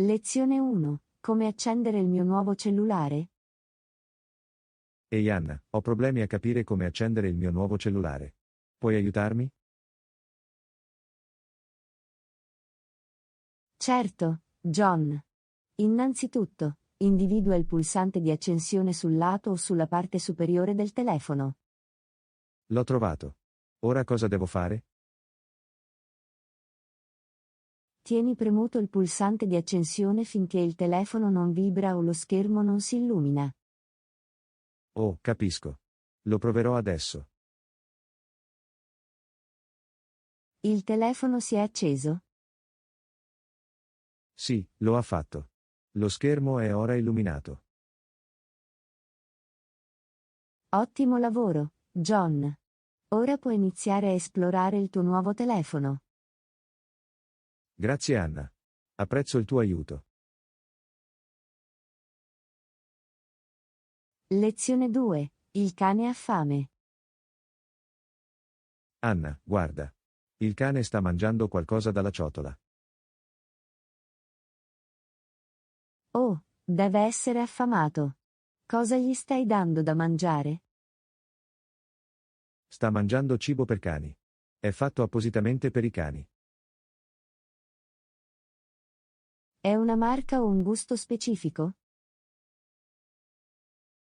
Lezione 1. Come accendere il mio nuovo cellulare? Ehi Anna, ho problemi a capire come accendere il mio nuovo cellulare. Puoi aiutarmi? Certo, John. Innanzitutto, individua il pulsante di accensione sul lato o sulla parte superiore del telefono. L'ho trovato. Ora cosa devo fare? Tieni premuto il pulsante di accensione finché il telefono non vibra o lo schermo non si illumina. Oh, capisco. Lo proverò adesso. Il telefono si è acceso? Sì, lo ha fatto. Lo schermo è ora illuminato. Ottimo lavoro, John. Ora puoi iniziare a esplorare il tuo nuovo telefono. Grazie Anna. Apprezzo il tuo aiuto. Lezione 2. Il cane ha fame. Anna, guarda. Il cane sta mangiando qualcosa dalla ciotola. Oh, deve essere affamato. Cosa gli stai dando da mangiare? Sta mangiando cibo per cani. È fatto appositamente per i cani. È una marca o un gusto specifico?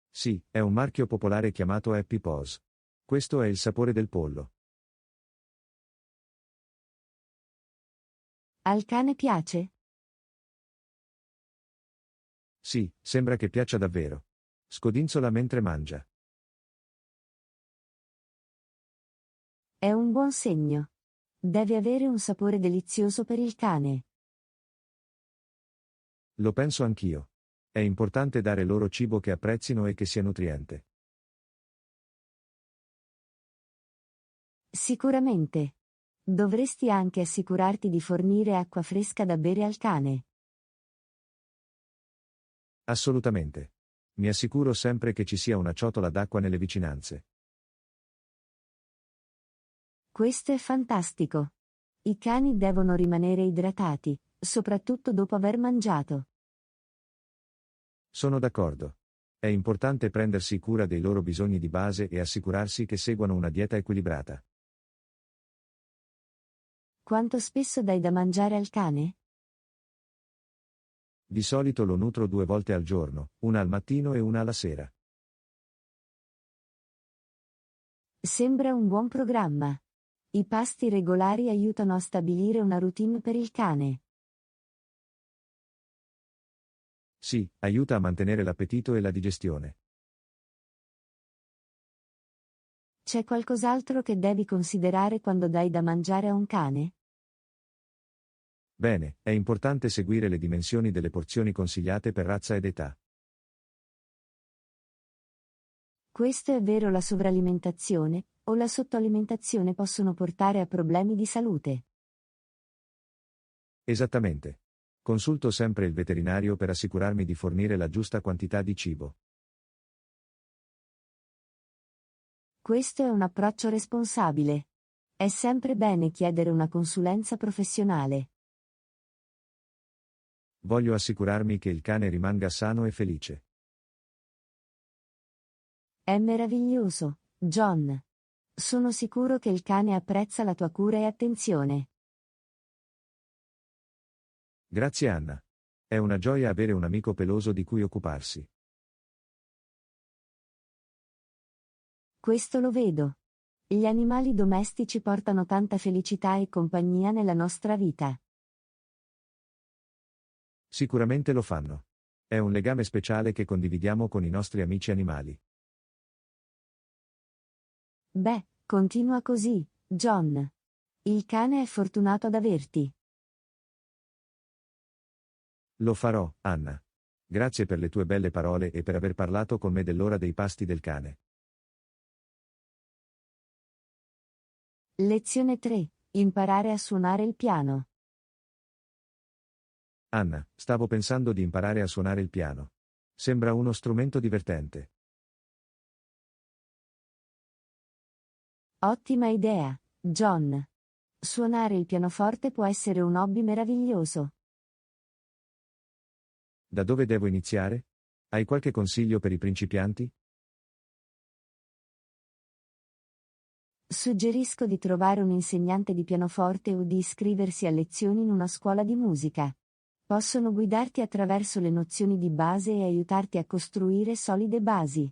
Sì, è un marchio popolare chiamato Happy Paws. Questo è il sapore del pollo. Al cane piace? Sì, sembra che piaccia davvero. Scodinzola mentre mangia. È un buon segno. Deve avere un sapore delizioso per il cane. Lo penso anch'io. È importante dare loro cibo che apprezzino e che sia nutriente. Sicuramente. Dovresti anche assicurarti di fornire acqua fresca da bere al cane. Assolutamente. Mi assicuro sempre che ci sia una ciotola d'acqua nelle vicinanze. Questo è fantastico. I cani devono rimanere idratati, soprattutto dopo aver mangiato. Sono d'accordo. È importante prendersi cura dei loro bisogni di base e assicurarsi che seguano una dieta equilibrata. Quanto spesso dai da mangiare al cane? Di solito lo nutro 2 volte al giorno, una al mattino e una alla sera. Sembra un buon programma. I pasti regolari aiutano a stabilire una routine per il cane. Sì, aiuta a mantenere l'appetito e la digestione. C'è qualcos'altro che devi considerare quando dai da mangiare a un cane? Bene, è importante seguire le dimensioni delle porzioni consigliate per razza ed età. Questo è vero, la sovralimentazione o la sottoalimentazione possono portare a problemi di salute. Esattamente. Consulto sempre il veterinario per assicurarmi di fornire la giusta quantità di cibo. Questo è un approccio responsabile. È sempre bene chiedere una consulenza professionale. Voglio assicurarmi che il cane rimanga sano e felice. È meraviglioso, John. Sono sicuro che il cane apprezza la tua cura e attenzione. Grazie Anna. È una gioia avere un amico peloso di cui occuparsi. Questo lo vedo. Gli animali domestici portano tanta felicità e compagnia nella nostra vita. Sicuramente lo fanno. È un legame speciale che condividiamo con i nostri amici animali. Beh, continua così, John. Il cane è fortunato ad averti. Lo farò, Anna. Grazie per le tue belle parole e per aver parlato con me dell'ora dei pasti del cane. Lezione 3. Imparare a suonare il piano. Anna, stavo pensando di imparare a suonare il piano. Sembra uno strumento divertente. Ottima idea, John. Suonare il pianoforte può essere un hobby meraviglioso. Da dove devo iniziare? Hai qualche consiglio per i principianti? Suggerisco di trovare un insegnante di pianoforte o di iscriversi a lezioni in una scuola di musica. Possono guidarti attraverso le nozioni di base e aiutarti a costruire solide basi.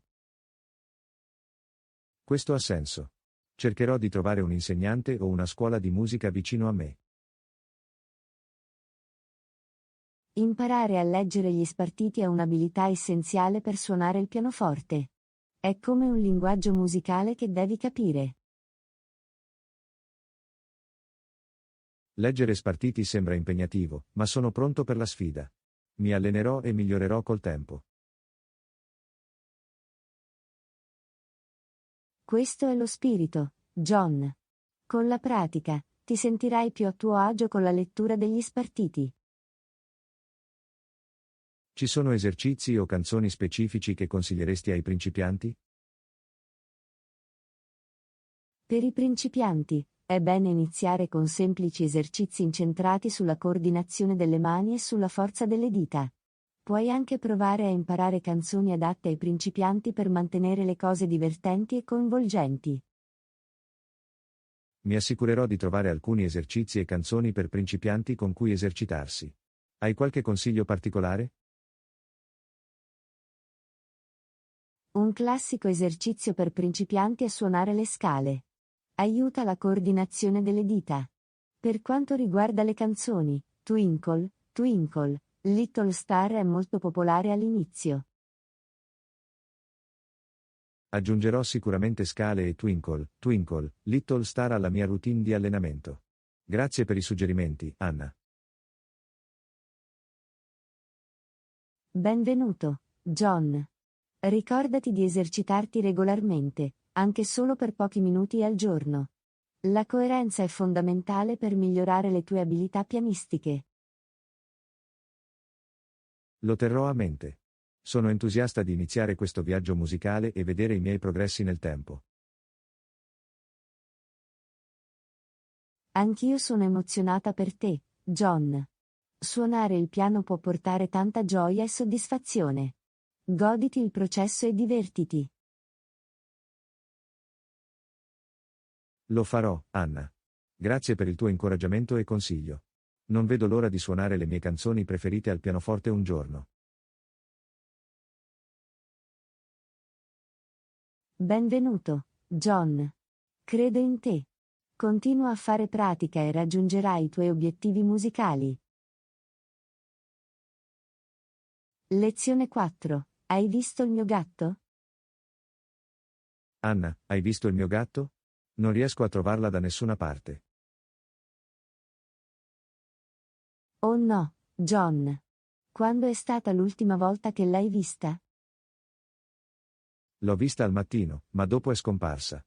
Questo ha senso. Cercherò di trovare un insegnante o una scuola di musica vicino a me. Imparare a leggere gli spartiti è un'abilità essenziale per suonare il pianoforte. È come un linguaggio musicale che devi capire. Leggere spartiti sembra impegnativo, ma sono pronto per la sfida. Mi allenerò e migliorerò col tempo. Questo è lo spirito, John. Con la pratica, ti sentirai più a tuo agio con la lettura degli spartiti. Ci sono esercizi o canzoni specifici che consiglieresti ai principianti? Per i principianti, è bene iniziare con semplici esercizi incentrati sulla coordinazione delle mani e sulla forza delle dita. Puoi anche provare a imparare canzoni adatte ai principianti per mantenere le cose divertenti e coinvolgenti. Mi assicurerò di trovare alcuni esercizi e canzoni per principianti con cui esercitarsi. Hai qualche consiglio particolare? Un classico esercizio per principianti è suonare le scale. Aiuta la coordinazione delle dita. Per quanto riguarda le canzoni, Twinkle, Twinkle, Little Star è molto popolare all'inizio. Aggiungerò sicuramente scale e Twinkle, Twinkle, Little Star alla mia routine di allenamento. Grazie per i suggerimenti, Anna. Benvenuto, John. Ricordati di esercitarti regolarmente, anche solo per pochi minuti al giorno. La coerenza è fondamentale per migliorare le tue abilità pianistiche. Lo terrò a mente. Sono entusiasta di iniziare questo viaggio musicale e vedere i miei progressi nel tempo. Anch'io sono emozionata per te, John. Suonare il piano può portare tanta gioia e soddisfazione. Goditi il processo e divertiti. Lo farò, Anna. Grazie per il tuo incoraggiamento e consiglio. Non vedo l'ora di suonare le mie canzoni preferite al pianoforte un giorno. Benvenuto, John. Credo in te. Continua a fare pratica e raggiungerai i tuoi obiettivi musicali. Lezione 4. Hai visto il mio gatto? Anna, hai visto il mio gatto? Non riesco a trovarla da nessuna parte. Oh no, John. Quando è stata l'ultima volta che l'hai vista? L'ho vista al mattino, ma dopo è scomparsa.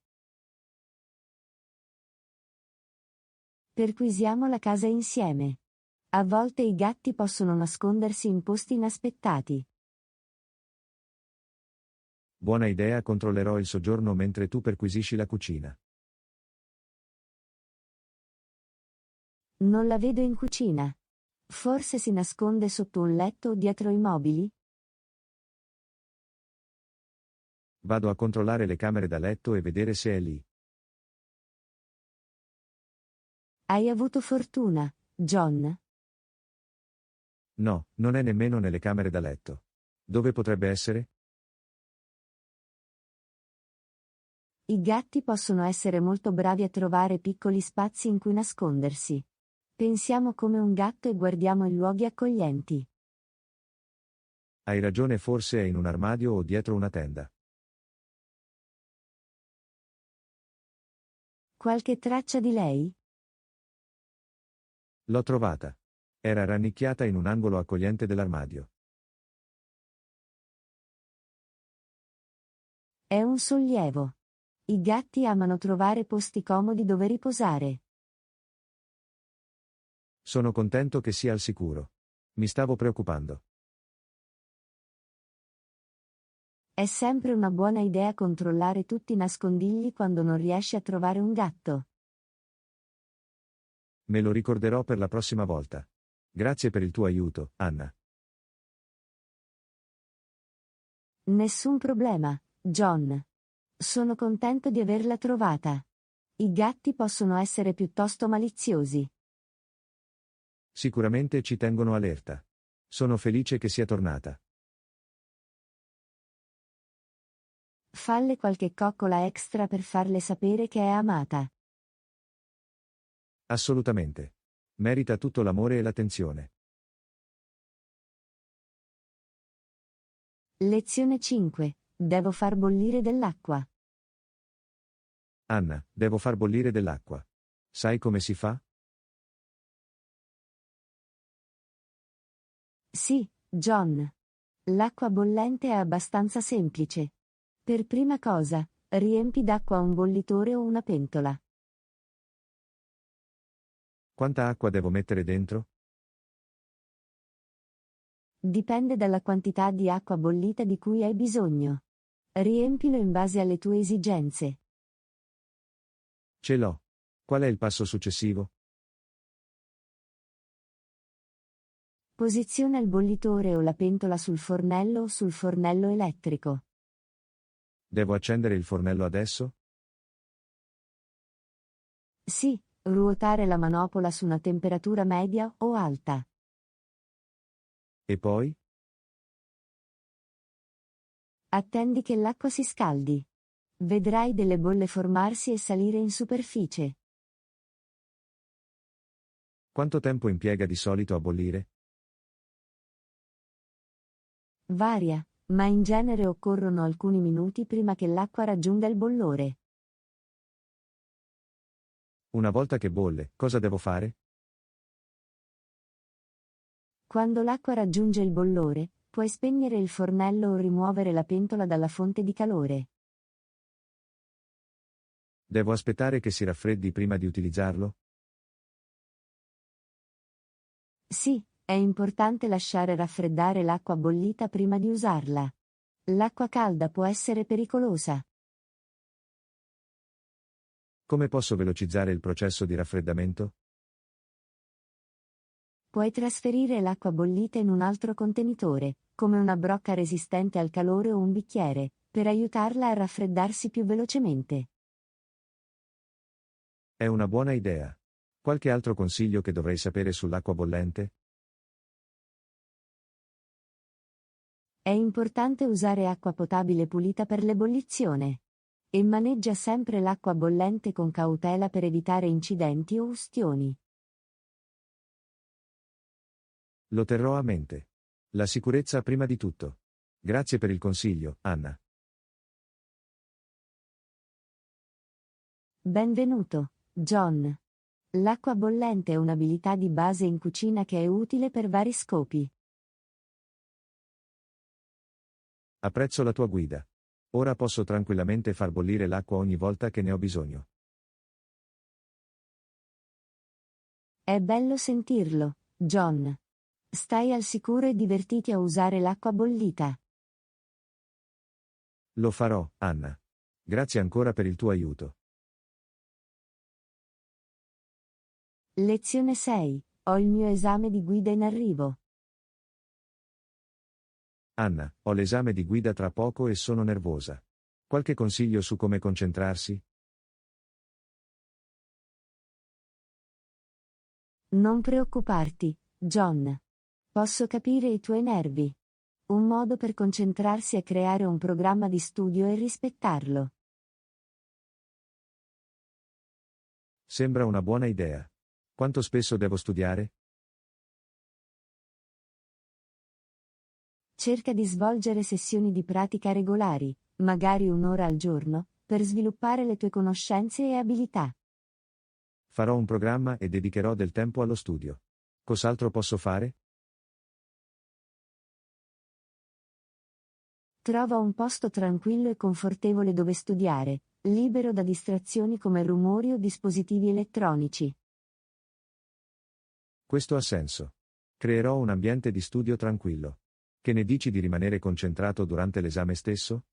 Perquisiamo la casa insieme. A volte i gatti possono nascondersi in posti inaspettati. Buona idea, controllerò il soggiorno mentre tu perquisisci la cucina. Non la vedo in cucina. Forse si nasconde sotto un letto o dietro i mobili? Vado a controllare le camere da letto e vedere se è lì. Hai avuto fortuna, John. No, non è nemmeno nelle camere da letto. Dove potrebbe essere? I gatti possono essere molto bravi a trovare piccoli spazi in cui nascondersi. Pensiamo come un gatto e guardiamo i luoghi accoglienti. Hai ragione, forse è in un armadio o dietro una tenda. Qualche traccia di lei? L'ho trovata. Era rannicchiata in un angolo accogliente dell'armadio. È un sollievo. I gatti amano trovare posti comodi dove riposare. Sono contento che sia al sicuro. Mi stavo preoccupando. È sempre una buona idea controllare tutti i nascondigli quando non riesci a trovare un gatto. Me lo ricorderò per la prossima volta. Grazie per il tuo aiuto, Anna. Nessun problema, John. Sono contento di averla trovata. I gatti possono essere piuttosto maliziosi. Sicuramente ci tengono allerta. Sono felice che sia tornata. Falle qualche coccola extra per farle sapere che è amata. Assolutamente. Merita tutto l'amore e l'attenzione. Lezione 5. Devo far bollire dell'acqua. Anna, devo far bollire dell'acqua. Sai come si fa? Sì, John. L'acqua bollente è abbastanza semplice. Per prima cosa, riempi d'acqua un bollitore o una pentola. Quanta acqua devo mettere dentro? Dipende dalla quantità di acqua bollita di cui hai bisogno. Riempilo in base alle tue esigenze. Ce l'ho. Qual è il passo successivo? Posiziona il bollitore o la pentola sul fornello o sul fornello elettrico. Devo accendere il fornello adesso? Sì, ruotare la manopola su una temperatura media o alta. E poi? Attendi che l'acqua si scaldi. Vedrai delle bolle formarsi e salire in superficie. Quanto tempo impiega di solito a bollire? Varia, ma in genere occorrono alcuni minuti prima che l'acqua raggiunga il bollore. Una volta che bolle, cosa devo fare? Quando l'acqua raggiunge il bollore, puoi spegnere il fornello o rimuovere la pentola dalla fonte di calore. Devo aspettare che si raffreddi prima di utilizzarlo? Sì, è importante lasciare raffreddare l'acqua bollita prima di usarla. L'acqua calda può essere pericolosa. Come posso velocizzare il processo di raffreddamento? Puoi trasferire l'acqua bollita in un altro contenitore, come una brocca resistente al calore o un bicchiere, per aiutarla a raffreddarsi più velocemente. È una buona idea. Qualche altro consiglio che dovrei sapere sull'acqua bollente? È importante usare acqua potabile pulita per l'ebollizione. E maneggia sempre l'acqua bollente con cautela per evitare incidenti o ustioni. Lo terrò a mente. La sicurezza prima di tutto. Grazie per il consiglio, Anna. Benvenuto, John. L'acqua bollente è un'abilità di base in cucina che è utile per vari scopi. Apprezzo la tua guida. Ora posso tranquillamente far bollire l'acqua ogni volta che ne ho bisogno. È bello sentirlo, John. Stai al sicuro e divertiti a usare l'acqua bollita. Lo farò, Anna. Grazie ancora per il tuo aiuto. Lezione 6. Ho il mio esame di guida in arrivo. Anna, ho l'esame di guida tra poco e sono nervosa. Qualche consiglio su come concentrarsi? Non preoccuparti, John. Posso capire i tuoi nervi. Un modo per concentrarsi è creare un programma di studio e rispettarlo. Sembra una buona idea. Quanto spesso devo studiare? Cerca di svolgere sessioni di pratica regolari, magari un'ora al giorno, per sviluppare le tue conoscenze e abilità. Farò un programma e dedicherò del tempo allo studio. Cos'altro posso fare? Trova un posto tranquillo e confortevole dove studiare, libero da distrazioni come rumori o dispositivi elettronici. Questo ha senso. Creerò un ambiente di studio tranquillo. Che ne dici di rimanere concentrato durante l'esame stesso?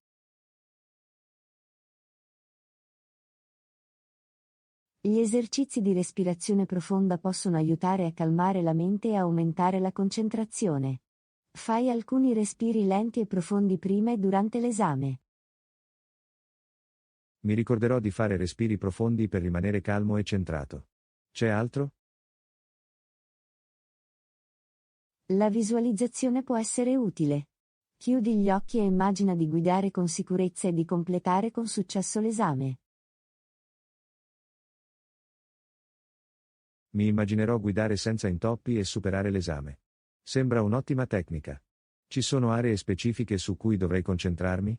Gli esercizi di respirazione profonda possono aiutare a calmare la mente e aumentare la concentrazione. Fai alcuni respiri lenti e profondi prima e durante l'esame. Mi ricorderò di fare respiri profondi per rimanere calmo e centrato. C'è altro? La visualizzazione può essere utile. Chiudi gli occhi e immagina di guidare con sicurezza e di completare con successo l'esame. Mi immaginerò guidare senza intoppi e superare l'esame. Sembra un'ottima tecnica. Ci sono aree specifiche su cui dovrei concentrarmi?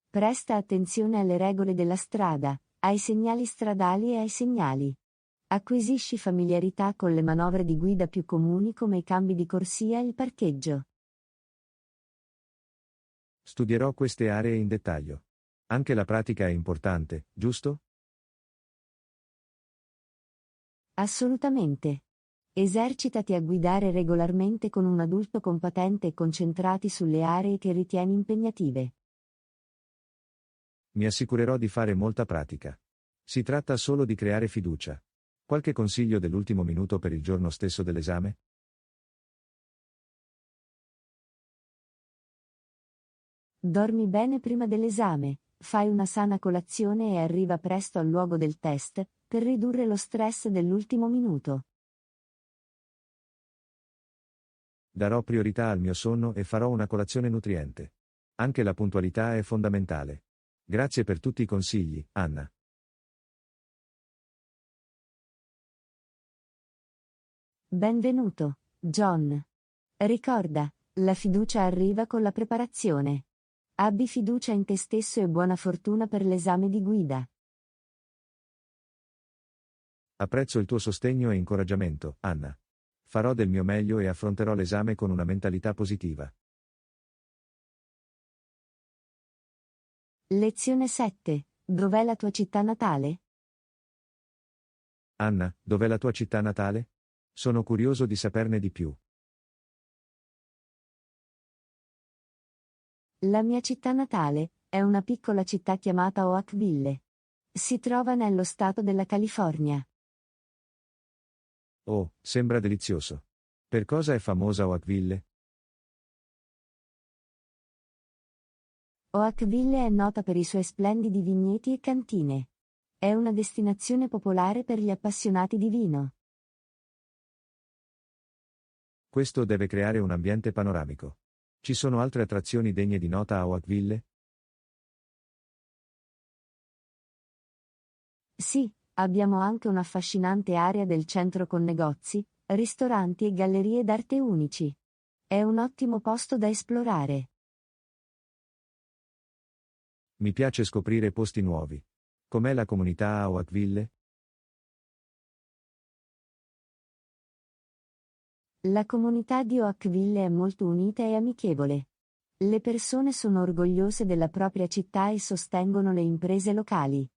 Presta attenzione alle regole della strada, ai segnali stradali e ai segnali. Acquisisci familiarità con le manovre di guida più comuni come i cambi di corsia e il parcheggio. Studierò queste aree in dettaglio. Anche la pratica è importante, giusto? Assolutamente. Esercitati a guidare regolarmente con un adulto competente e concentrati sulle aree che ritieni impegnative. Mi assicurerò di fare molta pratica. Si tratta solo di creare fiducia. Qualche consiglio dell'ultimo minuto per il giorno stesso dell'esame? Dormi bene prima dell'esame, fai una sana colazione e arriva presto al luogo del test, per ridurre lo stress dell'ultimo minuto. Darò priorità al mio sonno e farò una colazione nutriente. Anche la puntualità è fondamentale. Grazie per tutti i consigli, Anna. Benvenuto, John. Ricorda, la fiducia arriva con la preparazione. Abbi fiducia in te stesso e buona fortuna per l'esame di guida. Apprezzo il tuo sostegno e incoraggiamento, Anna. Farò del mio meglio e affronterò l'esame con una mentalità positiva. Lezione 7. Dov'è la tua città natale? Anna, dov'è la tua città natale? Sono curioso di saperne di più. La mia città natale è una piccola città chiamata Oakville. Si trova nello stato della California. Oh, sembra delizioso. Per cosa è famosa Oakville? Oakville è nota per i suoi splendidi vigneti e cantine. È una destinazione popolare per gli appassionati di vino. Questo deve creare un ambiente panoramico. Ci sono altre attrazioni degne di nota a Oakville? Sì, abbiamo anche un'affascinante area del centro con negozi, ristoranti e gallerie d'arte unici. È un ottimo posto da esplorare. Mi piace scoprire posti nuovi. Com'è la comunità a Oakville? La comunità di Oakville è molto unita e amichevole. Le persone sono orgogliose della propria città e sostengono le imprese locali.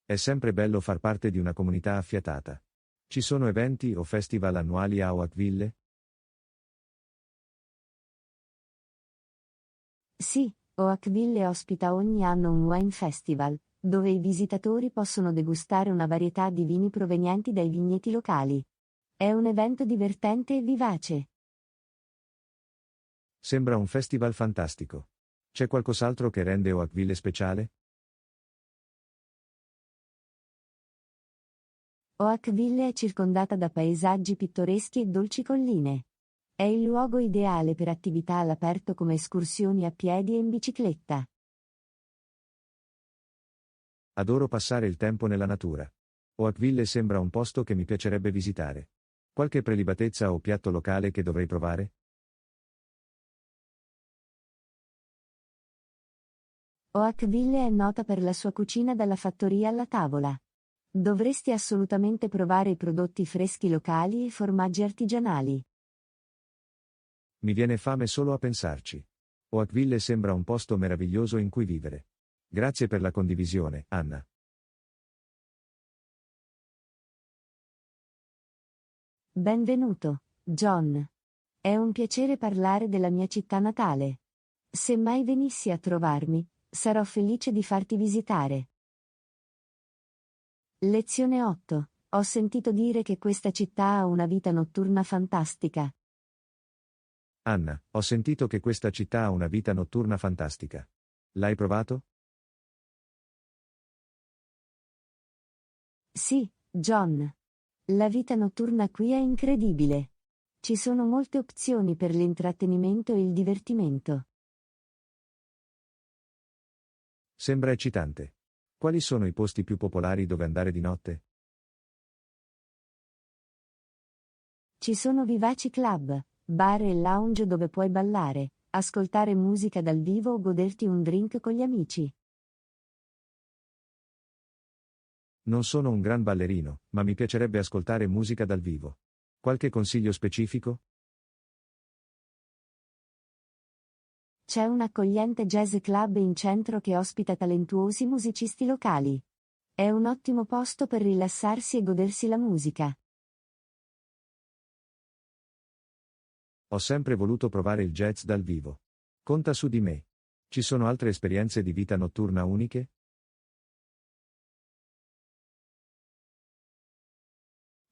È sempre bello far parte di una comunità affiatata. Ci sono eventi o festival annuali a Oakville? Sì, Oakville ospita ogni anno un wine festival, dove i visitatori possono degustare una varietà di vini provenienti dai vigneti locali. È un evento divertente e vivace. Sembra un festival fantastico. C'è qualcos'altro che rende Oakville speciale? Oakville è circondata da paesaggi pittoreschi e dolci colline. È il luogo ideale per attività all'aperto come escursioni a piedi e in bicicletta. Adoro passare il tempo nella natura. Oakville sembra un posto che mi piacerebbe visitare. Qualche prelibatezza o piatto locale che dovrei provare? Oakville è nota per la sua cucina dalla fattoria alla tavola. Dovresti assolutamente provare i prodotti freschi locali e i formaggi artigianali. Mi viene fame solo a pensarci. Oakville sembra un posto meraviglioso in cui vivere. Grazie per la condivisione, Anna. Benvenuto, John. È un piacere parlare della mia città natale. Se mai venissi a trovarmi, sarò felice di farti visitare. Lezione 8. Ho sentito dire che questa città ha una vita notturna fantastica. Anna, ho sentito che questa città ha una vita notturna fantastica. L'hai provato? Sì, John. La vita notturna qui è incredibile. Ci sono molte opzioni per l'intrattenimento e il divertimento. Sembra eccitante. Quali sono i posti più popolari dove andare di notte? Ci sono vivaci club, bar e lounge dove puoi ballare, ascoltare musica dal vivo o goderti un drink con gli amici. Non sono un gran ballerino, ma mi piacerebbe ascoltare musica dal vivo. Qualche consiglio specifico? C'è un accogliente jazz club in centro che ospita talentuosi musicisti locali. È un ottimo posto per rilassarsi e godersi la musica. Ho sempre voluto provare il jazz dal vivo. Conta su di me. Ci sono altre esperienze di vita notturna uniche?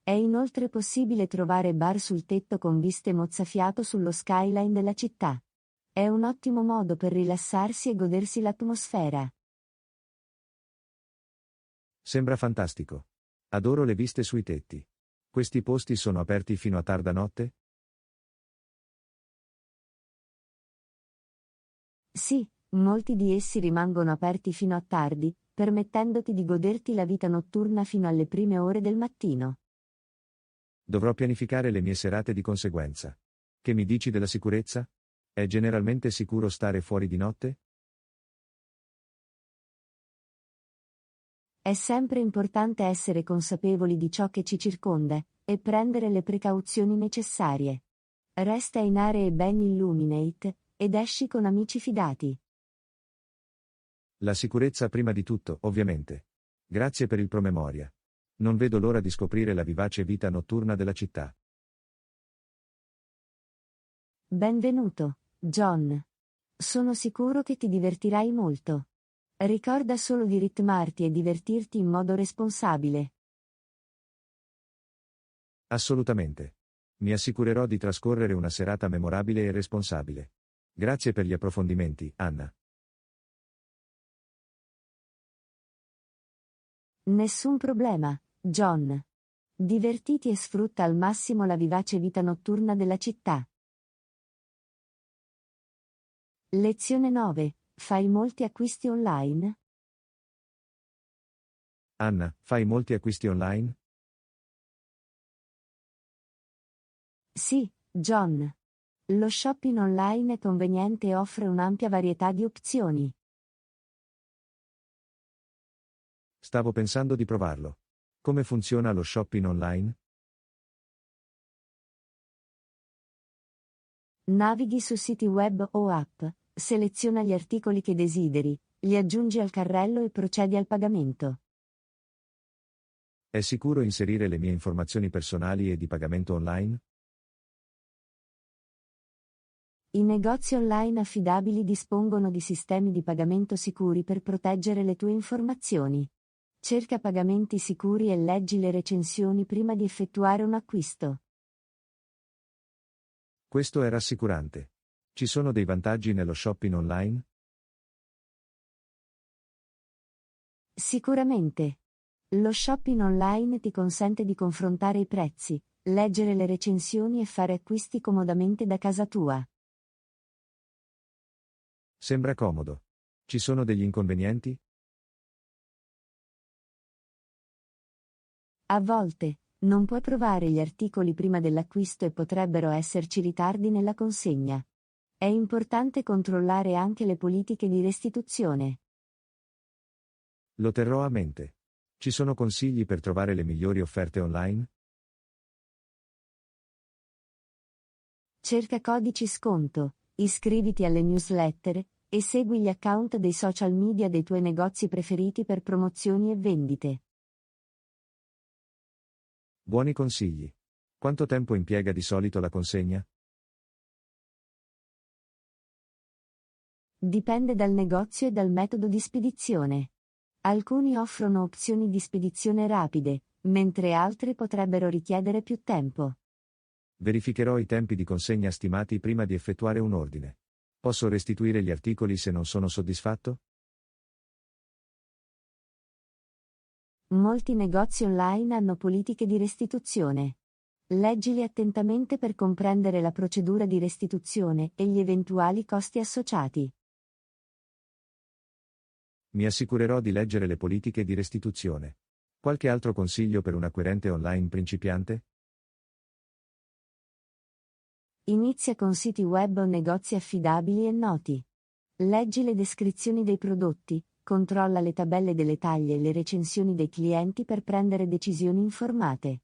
È inoltre possibile trovare bar sul tetto con viste mozzafiato sullo skyline della città. È un ottimo modo per rilassarsi e godersi l'atmosfera. Sembra fantastico. Adoro le viste sui tetti. Questi posti sono aperti fino a tarda notte? Sì, molti di essi rimangono aperti fino a tardi, permettendoti di goderti la vita notturna fino alle prime ore del mattino. Dovrò pianificare le mie serate di conseguenza. Che mi dici della sicurezza? È generalmente sicuro stare fuori di notte? È sempre importante essere consapevoli di ciò che ci circonda, e prendere le precauzioni necessarie. Resta in aree ben illuminate, ed esci con amici fidati. La sicurezza prima di tutto, ovviamente. Grazie per il promemoria. Non vedo l'ora di scoprire la vivace vita notturna della città. Benvenuto, John. Sono sicuro che ti divertirai molto. Ricorda solo di ritmarti e divertirti in modo responsabile. Assolutamente. Mi assicurerò di trascorrere una serata memorabile e responsabile. Grazie per gli approfondimenti, Anna. Nessun problema, John. Divertiti e sfrutta al massimo la vivace vita notturna della città. Lezione 9. Fai molti acquisti online? Anna, fai molti acquisti online? Sì, John. Lo shopping online è conveniente e offre un'ampia varietà di opzioni. Stavo pensando di provarlo. Come funziona lo shopping online? Navighi su siti web o app, seleziona gli articoli che desideri, li aggiungi al carrello e procedi al pagamento. È sicuro inserire le mie informazioni personali e di pagamento online? I negozi online affidabili dispongono di sistemi di pagamento sicuri per proteggere le tue informazioni. Cerca pagamenti sicuri e leggi le recensioni prima di effettuare un acquisto. Questo è rassicurante. Ci sono dei vantaggi nello shopping online? Sicuramente. Lo shopping online ti consente di confrontare i prezzi, leggere le recensioni e fare acquisti comodamente da casa tua. Sembra comodo. Ci sono degli inconvenienti? A volte, non puoi provare gli articoli prima dell'acquisto e potrebbero esserci ritardi nella consegna. È importante controllare anche le politiche di restituzione. Lo terrò a mente. Ci sono consigli per trovare le migliori offerte online? Cerca codici sconto, iscriviti alle newsletter, e segui gli account dei social media dei tuoi negozi preferiti per promozioni e vendite. Buoni consigli. Quanto tempo impiega di solito la consegna? Dipende dal negozio e dal metodo di spedizione. Alcuni offrono opzioni di spedizione rapide, mentre altri potrebbero richiedere più tempo. Verificherò i tempi di consegna stimati prima di effettuare un ordine. Posso restituire gli articoli se non sono soddisfatto? Molti negozi online hanno politiche di restituzione. Leggili attentamente per comprendere la procedura di restituzione e gli eventuali costi associati. Mi assicurerò di leggere le politiche di restituzione. Qualche altro consiglio per un acquirente online principiante? Inizia con siti web o negozi affidabili e noti. Leggi le descrizioni dei prodotti, controlla le tabelle delle taglie e le recensioni dei clienti per prendere decisioni informate.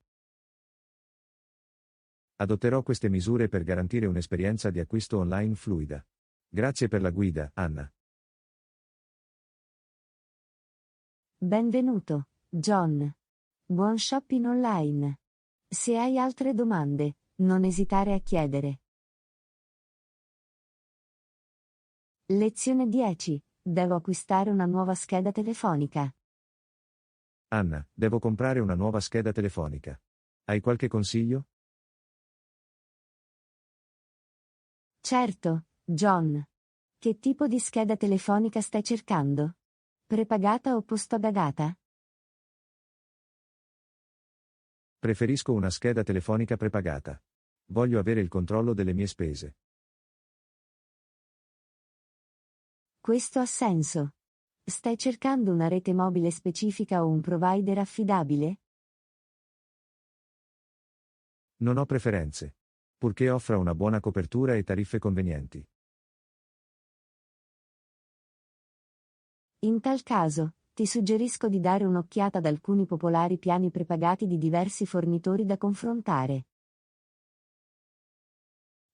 Adotterò queste misure per garantire un'esperienza di acquisto online fluida. Grazie per la guida, Anna. Benvenuto, John. Buon shopping online. Se hai altre domande, non esitare a chiedere. Lezione 10. Devo acquistare una nuova scheda telefonica. Anna, devo comprare una nuova scheda telefonica. Hai qualche consiglio? Certo, John. Che tipo di scheda telefonica stai cercando? Prepagata o postpagata? Preferisco una scheda telefonica prepagata. Voglio avere il controllo delle mie spese. Questo ha senso. Stai cercando una rete mobile specifica o un provider affidabile? Non ho preferenze. Purché offra una buona copertura e tariffe convenienti. In tal caso, ti suggerisco di dare un'occhiata ad alcuni popolari piani prepagati di diversi fornitori da confrontare.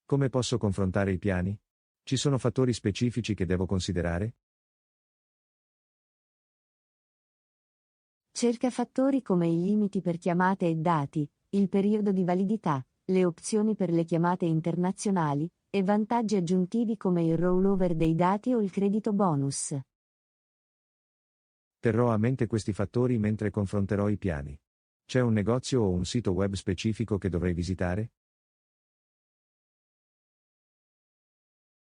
Come posso confrontare i piani? Ci sono fattori specifici che devo considerare? Cerca fattori come i limiti per chiamate e dati, il periodo di validità, le opzioni per le chiamate internazionali, e vantaggi aggiuntivi come il rollover dei dati o il credito bonus. Terrò a mente questi fattori mentre confronterò i piani. C'è un negozio o un sito web specifico che dovrei visitare?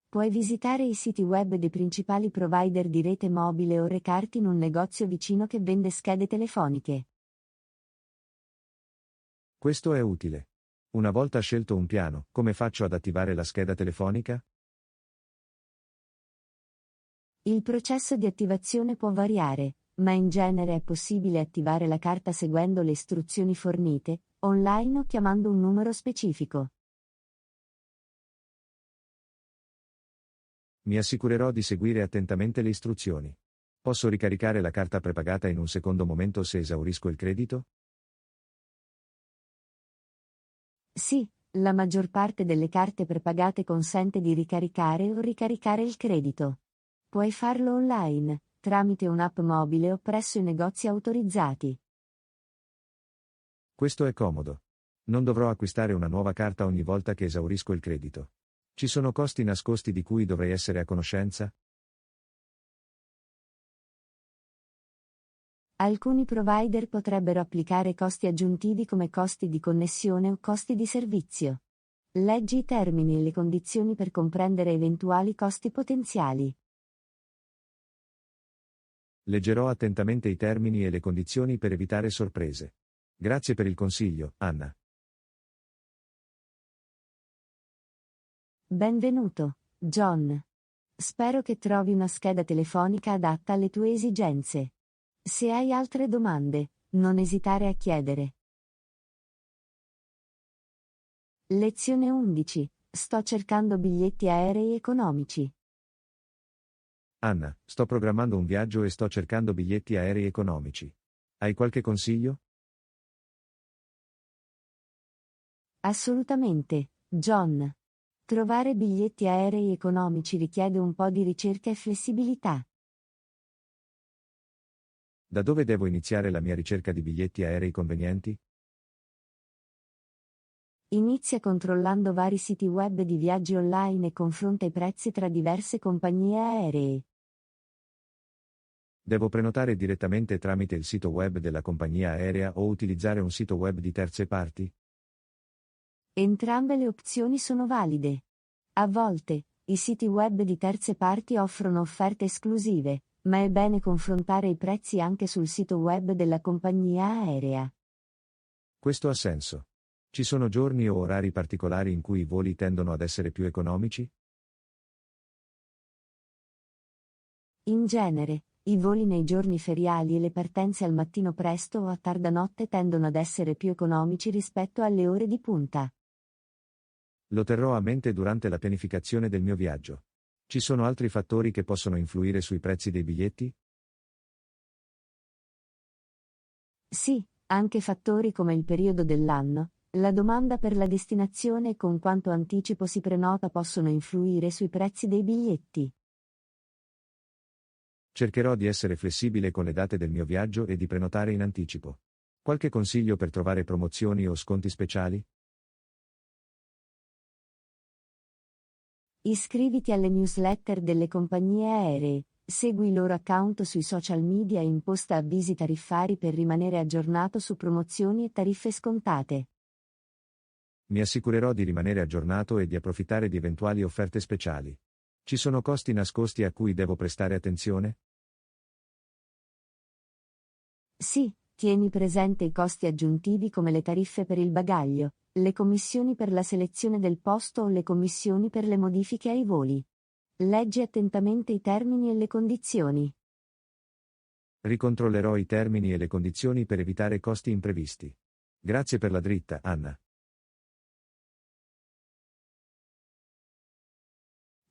Puoi visitare i siti web dei principali provider di rete mobile o recarti in un negozio vicino che vende schede telefoniche. Questo è utile. Una volta scelto un piano, come faccio ad attivare la scheda telefonica? Il processo di attivazione può variare, ma in genere è possibile attivare la carta seguendo le istruzioni fornite, online o chiamando un numero specifico. Mi assicurerò di seguire attentamente le istruzioni. Posso ricaricare la carta prepagata in un secondo momento se esaurisco il credito? Sì, la maggior parte delle carte prepagate consente di ricaricare o ricaricare il credito. Puoi farlo online, tramite un'app mobile o presso i negozi autorizzati. Questo è comodo. Non dovrò acquistare una nuova carta ogni volta che esaurisco il credito. Ci sono costi nascosti di cui dovrei essere a conoscenza? Alcuni provider potrebbero applicare costi aggiuntivi come costi di connessione o costi di servizio. Leggi i termini e le condizioni per comprendere eventuali costi potenziali. Leggerò attentamente i termini e le condizioni per evitare sorprese. Grazie per il consiglio, Anna. Benvenuto, John. Spero che trovi una scheda telefonica adatta alle tue esigenze. Se hai altre domande, non esitare a chiedere. Lezione 11. Sto cercando biglietti aerei economici. Anna, sto programmando un viaggio e sto cercando biglietti aerei economici. Hai qualche consiglio? Assolutamente, John. Trovare biglietti aerei economici richiede un po' di ricerca e flessibilità. Da dove devo iniziare la mia ricerca di biglietti aerei convenienti? Inizia controllando vari siti web di viaggi online e confronta i prezzi tra diverse compagnie aeree. Devo prenotare direttamente tramite il sito web della compagnia aerea o utilizzare un sito web di terze parti? Entrambe le opzioni sono valide. A volte, i siti web di terze parti offrono offerte esclusive, ma è bene confrontare i prezzi anche sul sito web della compagnia aerea. Questo ha senso. Ci sono giorni o orari particolari in cui i voli tendono ad essere più economici? In genere, i voli nei giorni feriali e le partenze al mattino presto o a tarda notte tendono ad essere più economici rispetto alle ore di punta. Lo terrò a mente durante la pianificazione del mio viaggio. Ci sono altri fattori che possono influire sui prezzi dei biglietti? Sì, anche fattori come il periodo dell'anno, la domanda per la destinazione e con quanto anticipo si prenota possono influire sui prezzi dei biglietti. Cercherò di essere flessibile con le date del mio viaggio e di prenotare in anticipo. Qualche consiglio per trovare promozioni o sconti speciali? Iscriviti alle newsletter delle compagnie aeree, segui i loro account sui social media e imposta avvisi tariffari per rimanere aggiornato su promozioni e tariffe scontate. Mi assicurerò di rimanere aggiornato e di approfittare di eventuali offerte speciali. Ci sono costi nascosti a cui devo prestare attenzione? Sì, tieni presente i costi aggiuntivi come le tariffe per il bagaglio, le commissioni per la selezione del posto o le commissioni per le modifiche ai voli. Leggi attentamente i termini e le condizioni. Ricontrollerò i termini e le condizioni per evitare costi imprevisti. Grazie per la dritta, Anna.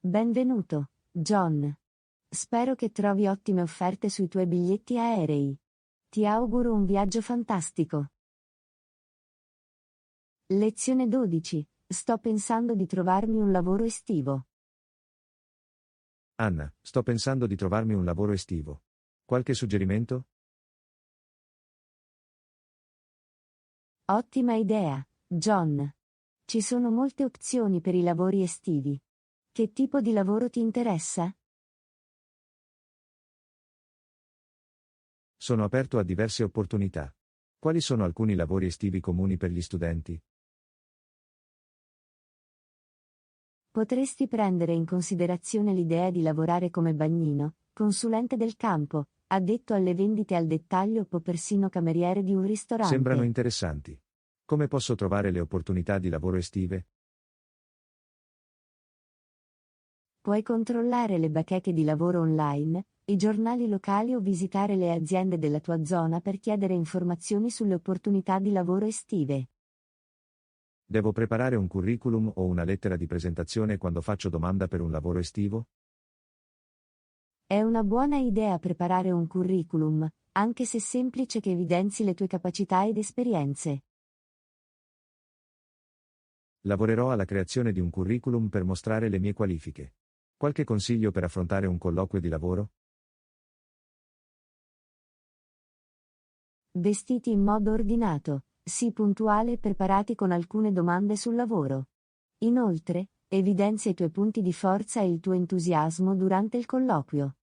Benvenuto, John. Spero che trovi ottime offerte sui tuoi biglietti aerei. Ti auguro un viaggio fantastico. Lezione 12. Sto pensando di trovarmi un lavoro estivo. Anna, sto pensando di trovarmi un lavoro estivo. Qualche suggerimento? Ottima idea, John. Ci sono molte opzioni per i lavori estivi. Che tipo di lavoro ti interessa? Sono aperto a diverse opportunità. Quali sono alcuni lavori estivi comuni per gli studenti? Potresti prendere in considerazione l'idea di lavorare come bagnino, consulente del campo, addetto alle vendite al dettaglio o persino cameriere di un Sembrano ristorante. interessanti. Come posso trovare le opportunità di lavoro estive? Puoi controllare le bacheche di lavoro online, i giornali locali o visitare le aziende della tua zona per chiedere informazioni sulle opportunità di lavoro estive. Devo preparare un curriculum o una lettera di presentazione quando faccio domanda per un lavoro estivo? È una buona idea preparare un curriculum, anche se semplice, che evidenzi le tue capacità ed esperienze. Lavorerò alla creazione di un curriculum per mostrare le mie qualifiche. Qualche consiglio per affrontare un colloquio di lavoro? Vestiti in modo ordinato, sii puntuale e preparati con alcune domande sul lavoro. Inoltre, evidenzia i tuoi punti di forza e il tuo entusiasmo durante il colloquio.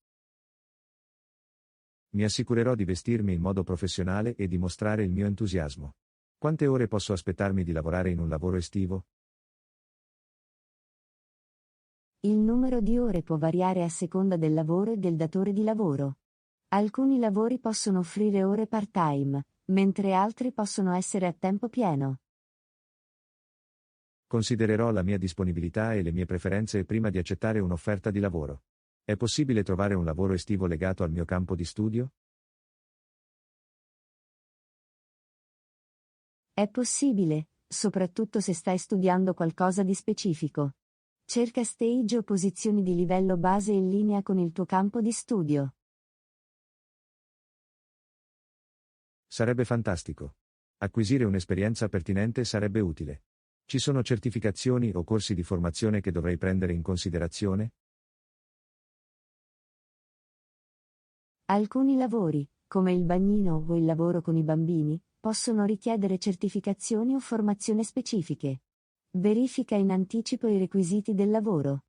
Mi assicurerò di vestirmi in modo professionale e di mostrare il mio entusiasmo. Quante ore posso aspettarmi di lavorare in un lavoro estivo? Il numero di ore può variare a seconda del lavoro e del datore di lavoro. Alcuni lavori possono offrire ore part-time, mentre altri possono essere a tempo pieno. Considererò la mia disponibilità e le mie preferenze prima di accettare un'offerta di lavoro. È possibile trovare un lavoro estivo legato al mio campo di studio? È possibile, soprattutto se stai studiando qualcosa di specifico. Cerca stage o posizioni di livello base in linea con il tuo campo di studio. Sarebbe fantastico. Acquisire un'esperienza pertinente sarebbe utile. Ci sono certificazioni o corsi di formazione che dovrei prendere in considerazione? Alcuni lavori, come il bagnino o il lavoro con i bambini, possono richiedere certificazioni o formazione specifiche. Verifica in anticipo i requisiti del lavoro.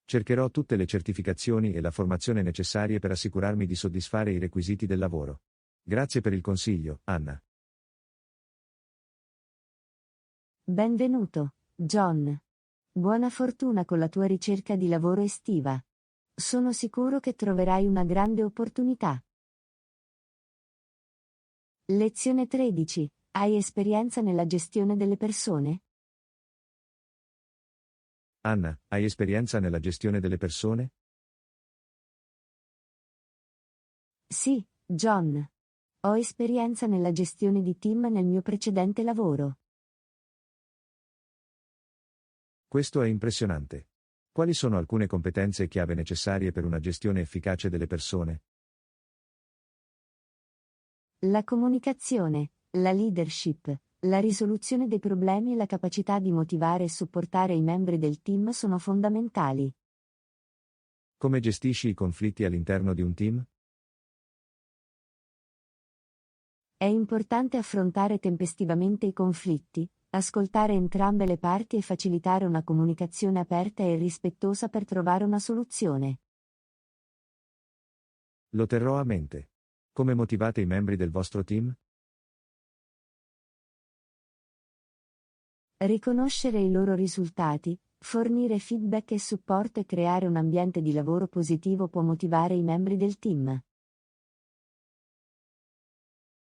Cercherò tutte le certificazioni e la formazione necessarie per assicurarmi di soddisfare i requisiti del lavoro. Grazie per il consiglio, Anna. Benvenuto, John. Buona fortuna con la tua ricerca di lavoro estiva. Sono sicuro che troverai una grande opportunità. Lezione 13. Hai esperienza nella gestione delle persone? Anna, hai esperienza nella gestione delle persone? Sì, John. Ho esperienza nella gestione di team nel mio precedente lavoro. Questo è impressionante. Quali sono alcune competenze chiave necessarie per una gestione efficace delle persone? La comunicazione, la leadership, la risoluzione dei problemi e la capacità di motivare e supportare i membri del team sono fondamentali. Come gestisci i conflitti all'interno di un team? È importante affrontare tempestivamente i conflitti, ascoltare entrambe le parti e facilitare una comunicazione aperta e rispettosa per trovare una soluzione. Lo terrò a mente. Come motivate i membri del vostro team? Riconoscere i loro risultati, fornire feedback e supporto e creare un ambiente di lavoro positivo può motivare i membri del team.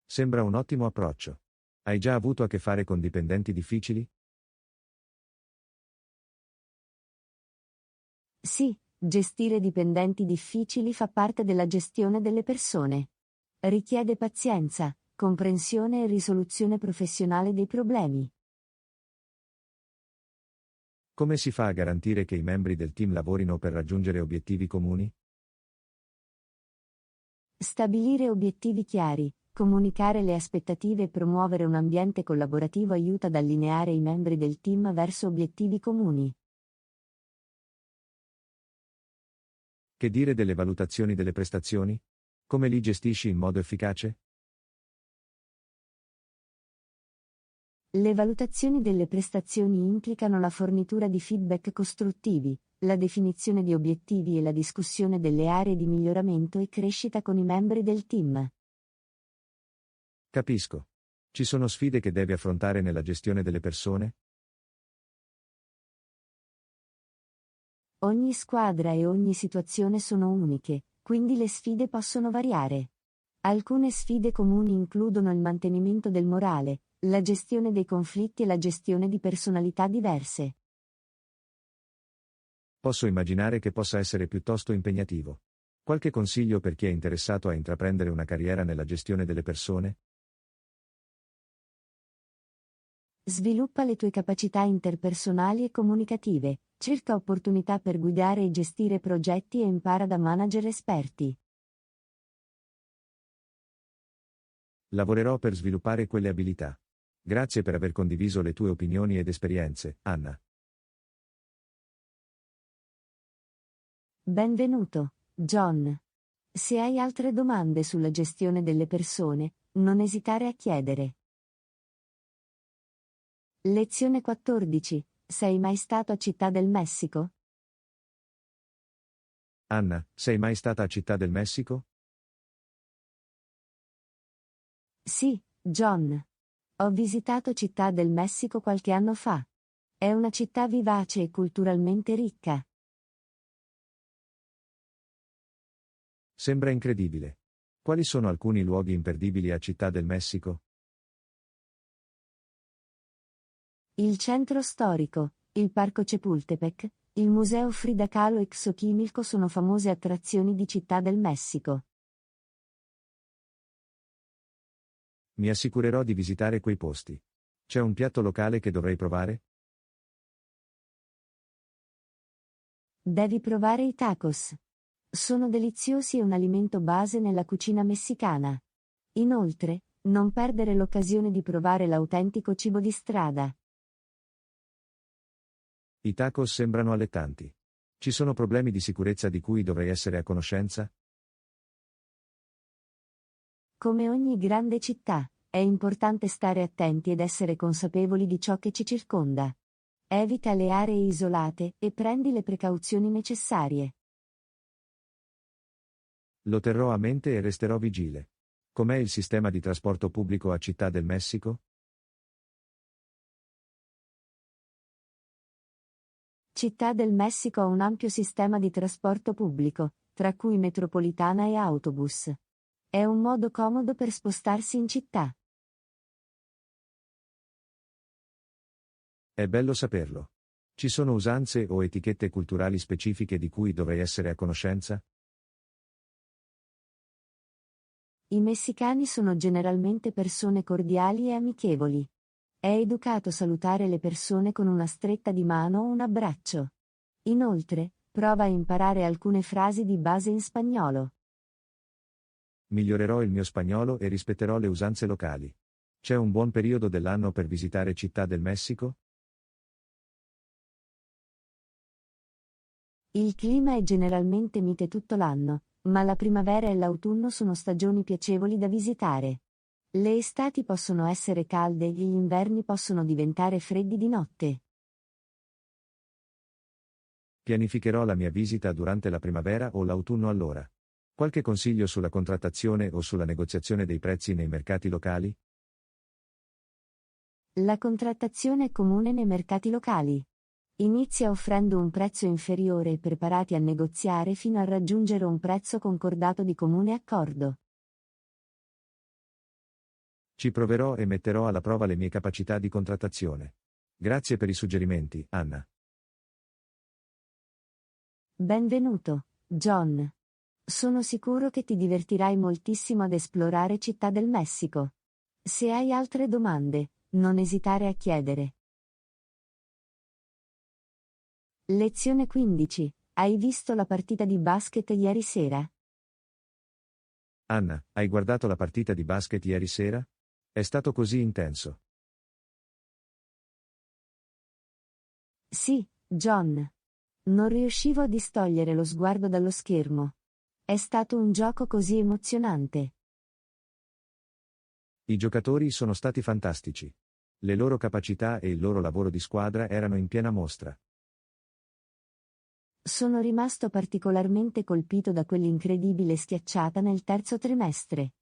Sembra un ottimo approccio. Hai già avuto a che fare con dipendenti difficili? Sì, gestire dipendenti difficili fa parte della gestione delle persone. Richiede pazienza, comprensione e risoluzione professionale dei problemi. Come si fa a garantire che i membri del team lavorino per raggiungere obiettivi comuni? Stabilire obiettivi chiari, comunicare le aspettative e promuovere un ambiente collaborativo aiuta ad allineare i membri del team verso obiettivi comuni. Che dire delle valutazioni delle prestazioni? Come li gestisci in modo efficace? Le valutazioni delle prestazioni implicano la fornitura di feedback costruttivi, la definizione di obiettivi e la discussione delle aree di miglioramento e crescita con i membri del team. Capisco. Ci sono sfide che devi affrontare nella gestione delle persone? Ogni squadra e ogni situazione sono uniche, quindi le sfide possono variare. Alcune sfide comuni includono il mantenimento del morale, la gestione dei conflitti e la gestione di personalità diverse. Posso immaginare che possa essere piuttosto impegnativo. Qualche consiglio per chi è interessato a intraprendere una carriera nella gestione delle persone? Sviluppa le tue capacità interpersonali e comunicative, cerca opportunità per guidare e gestire progetti e impara da manager esperti. Lavorerò per sviluppare quelle abilità. Grazie per aver condiviso le tue opinioni ed esperienze, Anna. Benvenuto, John. Se hai altre domande sulla gestione delle persone, non esitare a chiedere. Lezione 14. Sei mai stato a Città del Messico? Anna, sei mai stata a Città del Messico? Sì, John. Ho visitato Città del Messico qualche anno fa. È una città vivace e culturalmente ricca. Sembra incredibile. Quali sono alcuni luoghi imperdibili a Città del Messico? Il centro storico, il parco Chapultepec, il museo Frida Kahlo e Xochimilco sono famose attrazioni di Città del Messico. Mi assicurerò di visitare quei posti. C'è un piatto locale che dovrei provare? Devi provare i tacos. Sono deliziosi e un alimento base nella cucina messicana. Inoltre, non perdere l'occasione di provare l'autentico cibo di strada. I tacos sembrano allettanti. Ci sono problemi di sicurezza di cui dovrei essere a conoscenza? Come ogni grande città, è importante stare attenti ed essere consapevoli di ciò che ci circonda. Evita le aree isolate e prendi le precauzioni necessarie. Lo terrò a mente e resterò vigile. Com'è il sistema di trasporto pubblico a Città del Messico? Città del Messico ha un ampio sistema di trasporto pubblico, tra cui metropolitana e autobus. È un modo comodo per spostarsi in città. È bello saperlo. Ci sono usanze o etichette culturali specifiche di cui dovrei essere a conoscenza? I messicani sono generalmente persone cordiali e amichevoli. È educato salutare le persone con una stretta di mano o un abbraccio. Inoltre, prova a imparare alcune frasi di base in spagnolo. Migliorerò il mio spagnolo e rispetterò le usanze locali. C'è un buon periodo dell'anno per visitare Città del Messico? Il clima è generalmente mite tutto l'anno, ma la primavera e l'autunno sono stagioni piacevoli da visitare. Le estati possono essere calde e gli inverni possono diventare freddi di notte. Pianificherò la mia visita durante la primavera o l'autunno allora. Qualche consiglio sulla contrattazione o sulla negoziazione dei prezzi nei mercati locali? La contrattazione è comune nei mercati locali. Inizia offrendo un prezzo inferiore e preparati a negoziare fino a raggiungere un prezzo concordato di comune accordo. Ci proverò e metterò alla prova le mie capacità di contrattazione. Grazie per i suggerimenti, Anna. Benvenuto, John. Sono sicuro che ti divertirai moltissimo ad esplorare Città del Messico. Se hai altre domande, non esitare a chiedere. Lezione 15. Hai visto la partita di basket ieri sera? Anna, hai guardato la partita di basket ieri sera? È stato così intenso. Sì, John. Non riuscivo a distogliere lo sguardo dallo schermo. È stato un gioco così emozionante. I giocatori sono stati fantastici. Le loro capacità e il loro lavoro di squadra erano in piena mostra. Sono rimasto particolarmente colpito da quell'incredibile schiacciata nel terzo trimestre.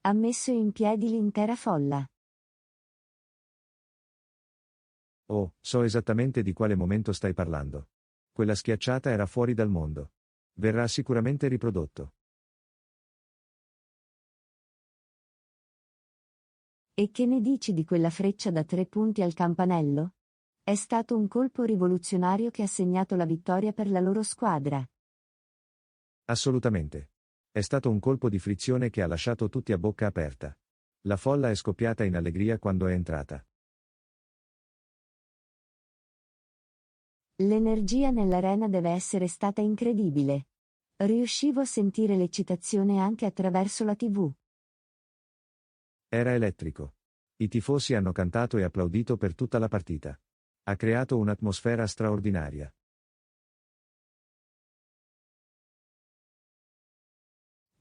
Ha messo in piedi l'intera folla. Oh, so esattamente di quale momento stai parlando. Quella schiacciata era fuori dal mondo. Verrà sicuramente riprodotto. E che ne dici di quella freccia da 3 punti al campanello? È stato un colpo rivoluzionario che ha segnato la vittoria per la loro squadra. Assolutamente. È stato un colpo di frizione che ha lasciato tutti a bocca aperta. La folla è scoppiata in allegria quando è entrata. L'energia nell'arena deve essere stata incredibile. Riuscivo a sentire l'eccitazione anche attraverso la TV. Era elettrico. I tifosi hanno cantato e applaudito per tutta la partita. Ha creato un'atmosfera straordinaria.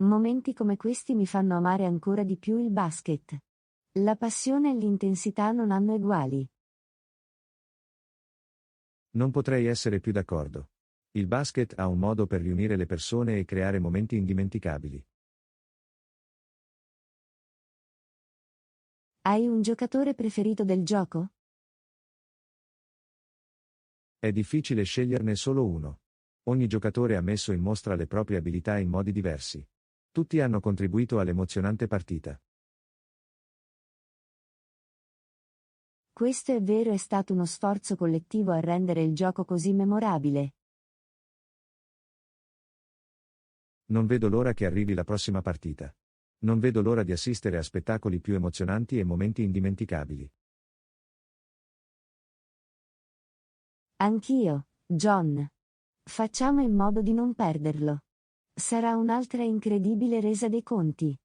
Momenti come questi mi fanno amare ancora di più il basket. La passione e l'intensità non hanno eguali. Non potrei essere più d'accordo. Il basket ha un modo per riunire le persone e creare momenti indimenticabili. Hai un giocatore preferito del gioco? È difficile sceglierne solo uno. Ogni giocatore ha messo in mostra le proprie abilità in modi diversi. Tutti hanno contribuito all'emozionante partita. Questo è vero, è stato uno sforzo collettivo a rendere il gioco così memorabile. Non vedo l'ora che arrivi la prossima partita. Non vedo l'ora di assistere a spettacoli più emozionanti e momenti indimenticabili. Anch'io, John. Facciamo in modo di non perderlo. Sarà un'altra incredibile resa dei conti.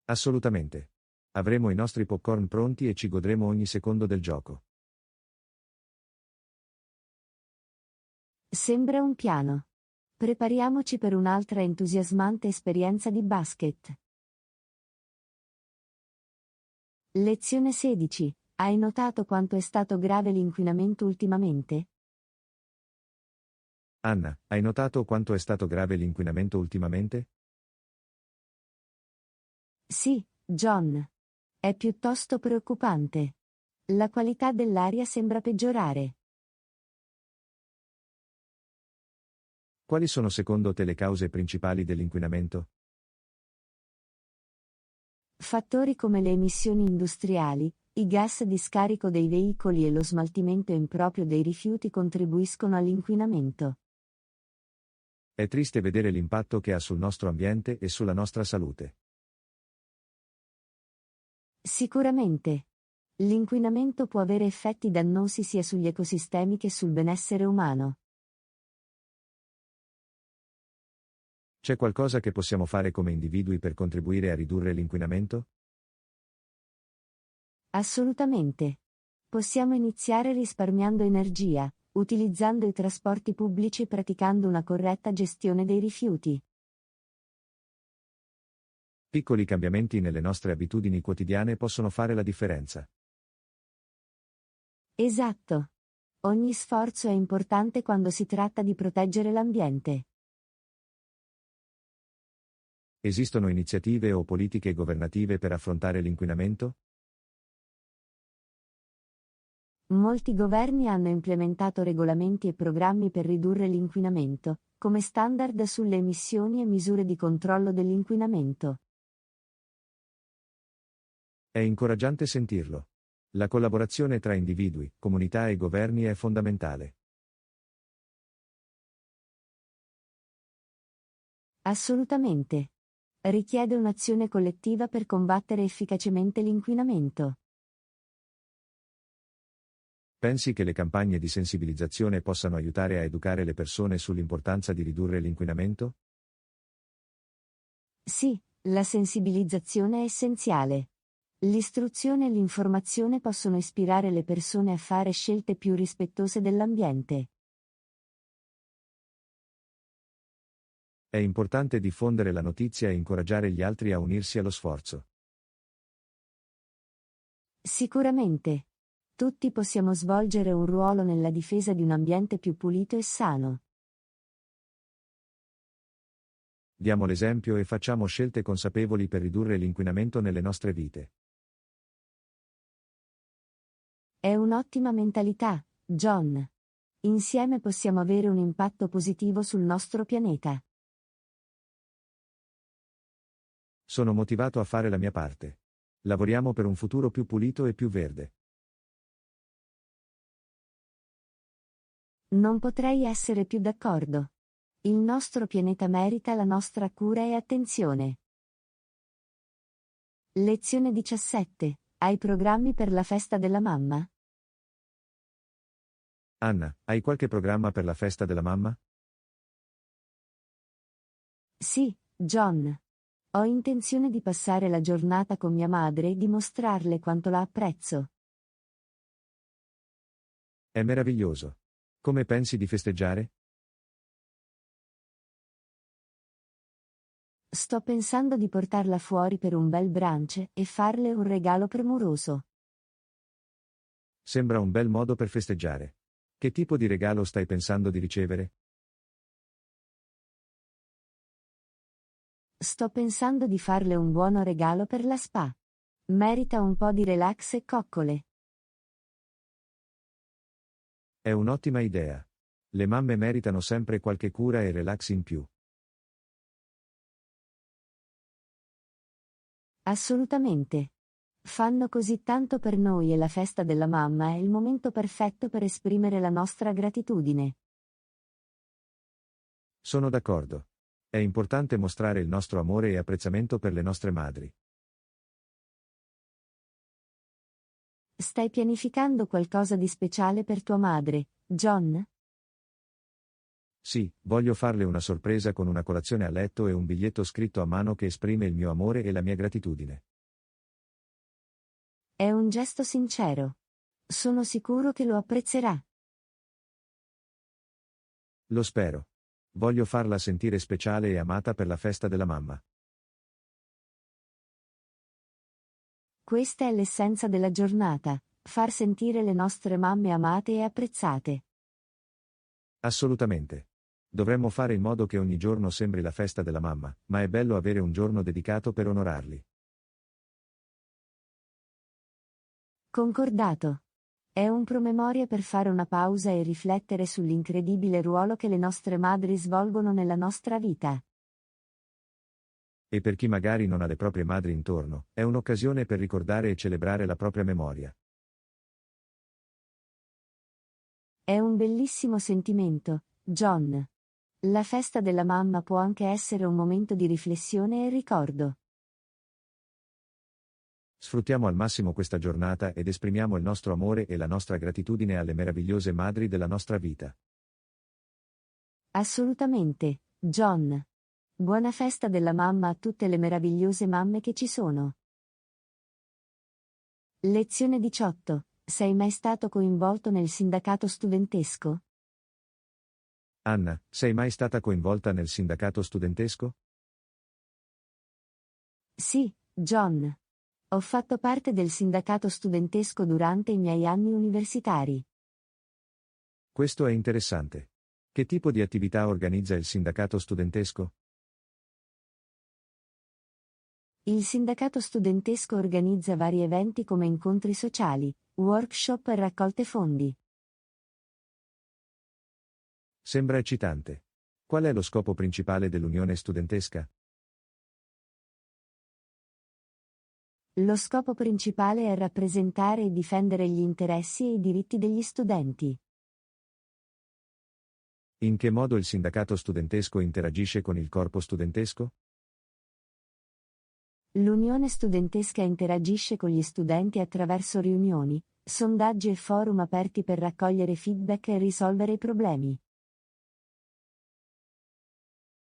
Assolutamente. Avremo i nostri popcorn pronti e ci godremo ogni secondo del gioco. Sembra un piano. Prepariamoci per un'altra entusiasmante esperienza di basket. Lezione 16. Hai notato quanto è stato grave l'inquinamento ultimamente? Anna, hai notato quanto è stato grave l'inquinamento ultimamente? Sì, John. È piuttosto preoccupante. La qualità dell'aria sembra peggiorare. Quali sono secondo te le cause principali dell'inquinamento? Fattori come le emissioni industriali, i gas di scarico dei veicoli e lo smaltimento improprio dei rifiuti contribuiscono all'inquinamento. È triste vedere l'impatto che ha sul nostro ambiente e sulla nostra salute. Sicuramente. L'inquinamento può avere effetti dannosi sia sugli ecosistemi che sul benessere umano. C'è qualcosa che possiamo fare come individui per contribuire a ridurre l'inquinamento? Assolutamente. Possiamo iniziare risparmiando energia, utilizzando i trasporti pubblici e praticando una corretta gestione dei rifiuti. Piccoli cambiamenti nelle nostre abitudini quotidiane possono fare la differenza. Esatto. Ogni sforzo è importante quando si tratta di proteggere l'ambiente. Esistono iniziative o politiche governative per affrontare l'inquinamento? Molti governi hanno implementato regolamenti e programmi per ridurre l'inquinamento, come standard sulle emissioni e misure di controllo dell'inquinamento. È incoraggiante sentirlo. La collaborazione tra individui, comunità e governi è fondamentale. Assolutamente. Richiede un'azione collettiva per combattere efficacemente l'inquinamento. Pensi che le campagne di sensibilizzazione possano aiutare a educare le persone sull'importanza di ridurre l'inquinamento? Sì, la sensibilizzazione è essenziale. L'istruzione e l'informazione possono ispirare le persone a fare scelte più rispettose dell'ambiente. È importante diffondere la notizia e incoraggiare gli altri a unirsi allo sforzo. Sicuramente. Tutti possiamo svolgere un ruolo nella difesa di un ambiente più pulito e sano. Diamo l'esempio e facciamo scelte consapevoli per ridurre l'inquinamento nelle nostre vite. È un'ottima mentalità, John. Insieme possiamo avere un impatto positivo sul nostro pianeta. Sono motivato a fare la mia parte. Lavoriamo per un futuro più pulito e più verde. Non potrei essere più d'accordo. Il nostro pianeta merita la nostra cura e attenzione. Lezione 17. Hai programmi per la festa della mamma? Anna, hai qualche programma per la festa della mamma? Sì, John. Ho intenzione di passare la giornata con mia madre e dimostrarle quanto la apprezzo. È meraviglioso. Come pensi di festeggiare? Sto pensando di portarla fuori per un bel brunch e farle un regalo premuroso. Sembra un bel modo per festeggiare. Che tipo di regalo stai pensando di ricevere? Sto pensando di farle un buono regalo per la spa. Merita un po' di relax e coccole. È un'ottima idea. Le mamme meritano sempre qualche cura e relax in più. Assolutamente. Fanno così tanto per noi e la festa della mamma è il momento perfetto per esprimere la nostra gratitudine. Sono d'accordo. È importante mostrare il nostro amore e apprezzamento per le nostre madri. Stai pianificando qualcosa di speciale per tua madre, John? Sì, voglio farle una sorpresa con una colazione a letto e un biglietto scritto a mano che esprime il mio amore e la mia gratitudine. È un gesto sincero. Sono sicuro che lo apprezzerà. Lo spero. Voglio farla sentire speciale e amata per la festa della mamma. Questa è l'essenza della giornata, Far sentire le nostre mamme amate e apprezzate. Assolutamente. Dovremmo fare in modo che ogni giorno sembri la festa della mamma, ma è bello avere un giorno dedicato per onorarli. Concordato. È un promemoria per fare una pausa e riflettere sull'incredibile ruolo che le nostre madri svolgono nella nostra vita. E per chi magari non ha le proprie madri intorno, è un'occasione per ricordare e celebrare la propria memoria. È un bellissimo sentimento, John. La festa della mamma può anche essere un momento di riflessione e ricordo. Sfruttiamo al massimo questa giornata ed esprimiamo il nostro amore e la nostra gratitudine alle meravigliose madri della nostra vita. Assolutamente, John. Buona festa della mamma a tutte le meravigliose mamme che ci sono. Lezione 18. Sei mai stato coinvolto nel sindacato studentesco? Anna, sei mai stata coinvolta nel sindacato studentesco? Sì, John. Ho fatto parte del sindacato studentesco durante i miei anni universitari. Questo è interessante. Che tipo di attività organizza il sindacato studentesco? Il sindacato studentesco organizza vari eventi come incontri sociali, workshop e raccolte fondi. Sembra eccitante. Qual è lo scopo principale dell'unione studentesca? Lo scopo principale è rappresentare e difendere gli interessi e i diritti degli studenti. In che modo il sindacato studentesco interagisce con il corpo studentesco? L'Unione studentesca interagisce con gli studenti attraverso riunioni, sondaggi e forum aperti per raccogliere feedback e risolvere i problemi.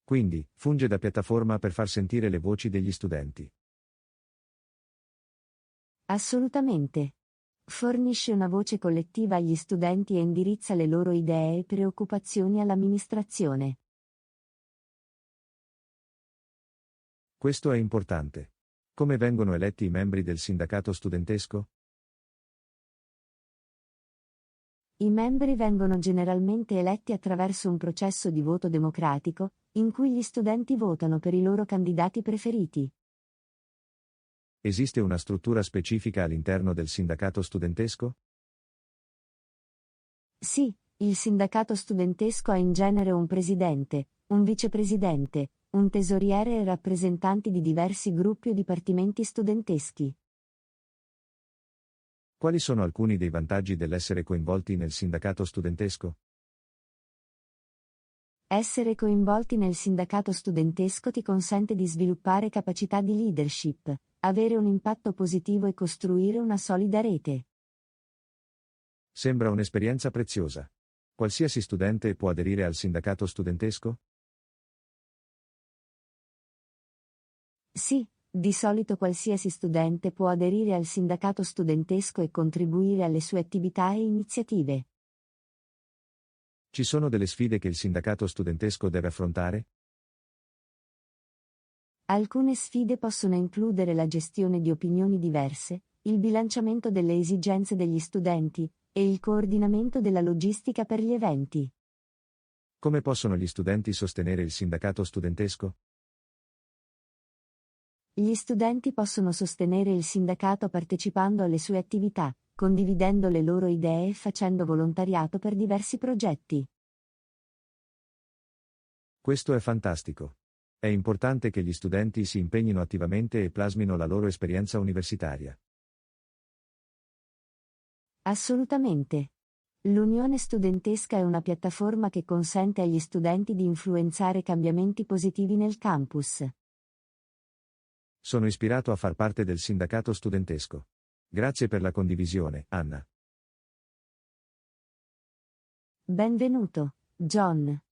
Quindi, funge da piattaforma per far sentire le voci degli studenti. Assolutamente. Fornisce una voce collettiva agli studenti e indirizza le loro idee e preoccupazioni all'amministrazione. Questo è importante. Come vengono eletti i membri del sindacato studentesco? I membri vengono generalmente eletti attraverso un processo di voto democratico, in cui gli studenti votano per i loro candidati preferiti. Esiste una struttura specifica all'interno del sindacato studentesco? Sì, il sindacato studentesco ha in genere un presidente, un vicepresidente, un tesoriere e rappresentanti di diversi gruppi o dipartimenti studenteschi. Quali sono alcuni dei vantaggi dell'essere coinvolti nel sindacato studentesco? Essere coinvolti nel sindacato studentesco ti consente di sviluppare capacità di leadership, avere un impatto positivo e costruire una solida rete. Sembra un'esperienza preziosa. Qualsiasi studente può aderire al sindacato studentesco? Sì, di solito qualsiasi studente può aderire al sindacato studentesco e contribuire alle sue attività e iniziative. Ci sono delle sfide che il sindacato studentesco deve affrontare? Alcune sfide possono includere la gestione di opinioni diverse, il bilanciamento delle esigenze degli studenti, e il coordinamento della logistica per gli eventi. Come possono gli studenti sostenere il sindacato studentesco? Gli studenti possono sostenere il sindacato partecipando alle sue attività, condividendo le loro idee e facendo volontariato per diversi progetti. Questo è fantastico. È importante che gli studenti si impegnino attivamente e plasmino la loro esperienza universitaria. Assolutamente. L'Unione studentesca è una piattaforma che consente agli studenti di influenzare cambiamenti positivi nel campus. Sono ispirato a far parte del sindacato studentesco. Grazie per la condivisione, Anna. Benvenuto, John.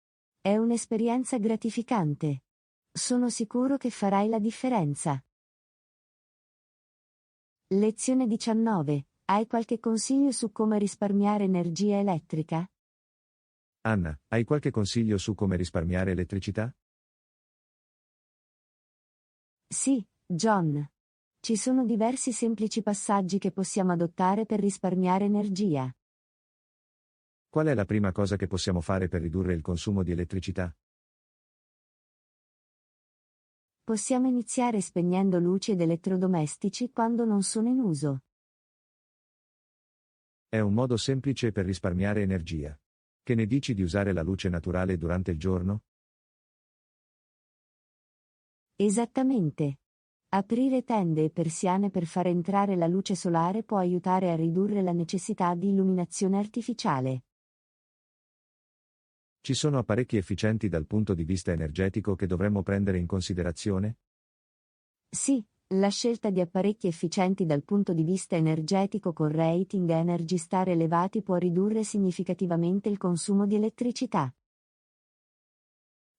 È un'esperienza gratificante. Sono sicuro che farai la differenza. Lezione 19. Hai qualche consiglio su come risparmiare energia elettrica? Anna, hai qualche consiglio su come risparmiare elettricità? Sì, John. Ci sono diversi semplici passaggi che possiamo adottare per risparmiare energia. Qual è la prima cosa che possiamo fare per ridurre il consumo di elettricità? Possiamo iniziare spegnendo luci ed elettrodomestici quando non sono in uso. È un modo semplice per risparmiare energia. Che ne dici di usare la luce naturale durante il giorno? Esattamente. Aprire tende e persiane per far entrare la luce solare può aiutare a ridurre la necessità di illuminazione artificiale. Ci sono apparecchi efficienti dal punto di vista energetico che dovremmo prendere in considerazione? Sì, la scelta di apparecchi efficienti dal punto di vista energetico con rating Energy Star elevati può ridurre significativamente il consumo di elettricità.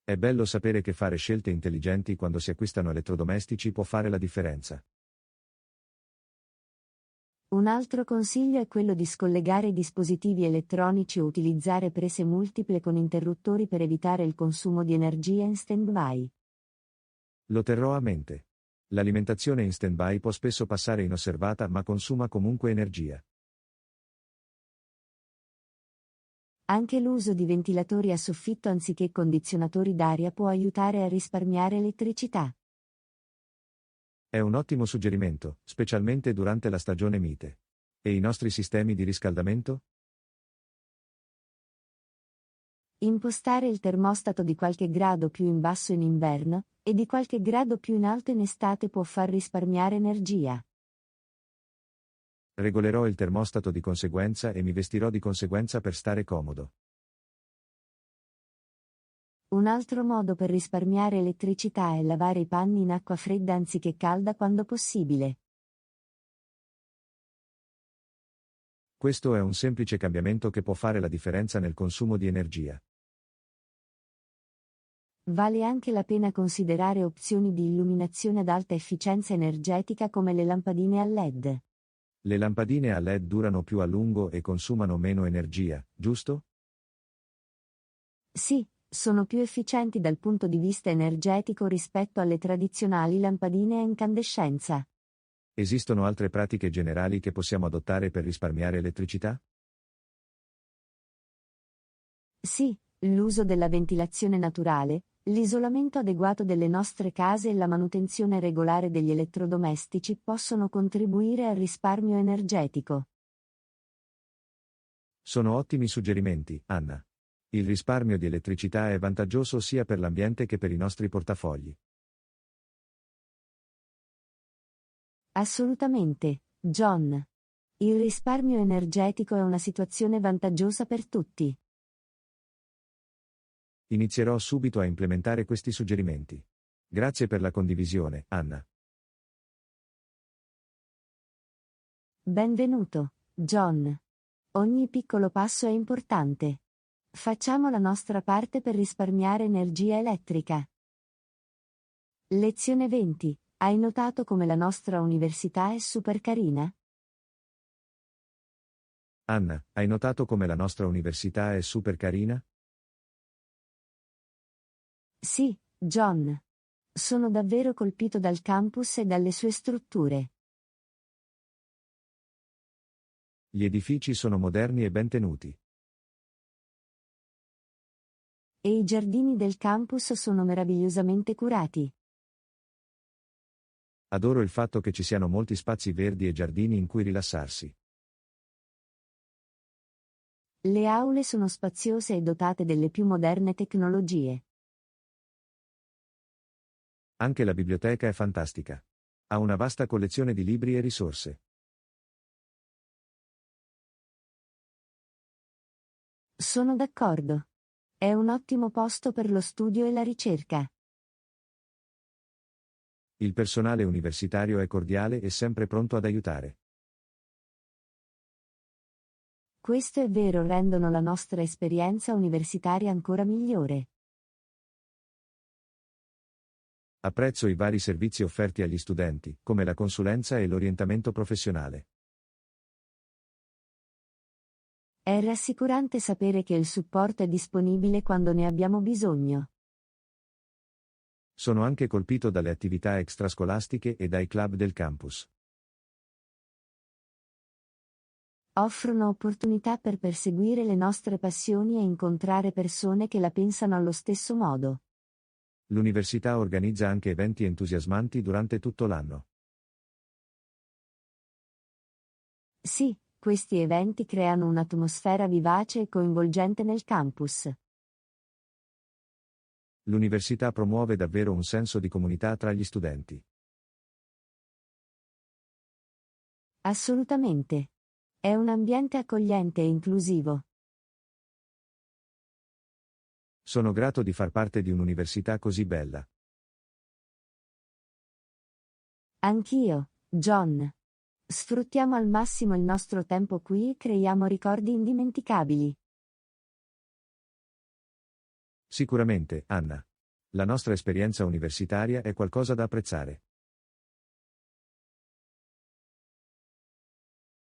È bello sapere che fare scelte intelligenti quando si acquistano elettrodomestici può fare la differenza. Un altro consiglio è quello di scollegare i dispositivi elettronici o utilizzare prese multiple con interruttori per evitare il consumo di energia in stand-by. Lo terrò a mente. L'alimentazione in stand-by può spesso passare inosservata ma consuma comunque energia. Anche l'uso di ventilatori a soffitto anziché condizionatori d'aria può aiutare a risparmiare elettricità. È un ottimo suggerimento, specialmente durante la stagione mite. E i nostri sistemi di riscaldamento? Impostare il termostato di qualche grado più in basso in inverno, e di qualche grado più in alto in estate può far risparmiare energia. Regolerò il termostato di conseguenza e mi vestirò di conseguenza per stare comodo. Un altro modo per risparmiare elettricità è lavare i panni in acqua fredda anziché calda quando possibile. Questo è un semplice cambiamento che può fare la differenza nel consumo di energia. Vale anche la pena considerare opzioni di illuminazione ad alta efficienza energetica come le lampadine a LED. Le lampadine a LED durano più a lungo e consumano meno energia, giusto? Sì, sono più efficienti dal punto di vista energetico rispetto alle tradizionali lampadine a incandescenza. Esistono altre pratiche generali che possiamo adottare per risparmiare elettricità? Sì, l'uso della ventilazione naturale, l'isolamento adeguato delle nostre case e la manutenzione regolare degli elettrodomestici possono contribuire al risparmio energetico. Sono ottimi suggerimenti, Anna. Il risparmio di elettricità è vantaggioso sia per l'ambiente che per i nostri portafogli. Assolutamente, John. Il risparmio energetico è una situazione vantaggiosa per tutti. Inizierò subito a implementare questi suggerimenti. Grazie per la condivisione, Anna. Benvenuto, John. Ogni piccolo passo è importante. Facciamo la nostra parte per risparmiare energia elettrica. Lezione 20. Hai notato come la nostra università è super carina? Anna, hai notato come la nostra università è super carina? Sì, John. Sono davvero colpito dal campus e dalle sue strutture. Gli edifici sono moderni e ben tenuti. E i giardini del campus sono meravigliosamente curati. Adoro il fatto che ci siano molti spazi verdi e giardini in cui rilassarsi. Le aule sono spaziose e dotate delle più moderne tecnologie. Anche la biblioteca è fantastica. Ha una vasta collezione di libri e risorse. Sono d'accordo. È un ottimo posto per lo studio e la ricerca. Il personale universitario è cordiale e sempre pronto ad aiutare. Questo è vero, rendono la nostra esperienza universitaria ancora migliore. Apprezzo i vari servizi offerti agli studenti, come la consulenza e l'orientamento professionale. È rassicurante sapere che il supporto è disponibile quando ne abbiamo bisogno. Sono anche colpito dalle attività extrascolastiche e dai club del campus. Offrono opportunità per perseguire le nostre passioni e incontrare persone che la pensano allo stesso modo. L'università organizza anche eventi entusiasmanti durante tutto l'anno. Sì, questi eventi creano un'atmosfera vivace e coinvolgente nel campus. L'università promuove davvero un senso di comunità tra gli studenti. Assolutamente. È un ambiente accogliente e inclusivo. Sono grato di far parte di un'università così bella. Anch'io, John. Sfruttiamo al massimo il nostro tempo qui e creiamo ricordi indimenticabili. Sicuramente, Anna. La nostra esperienza universitaria è qualcosa da apprezzare.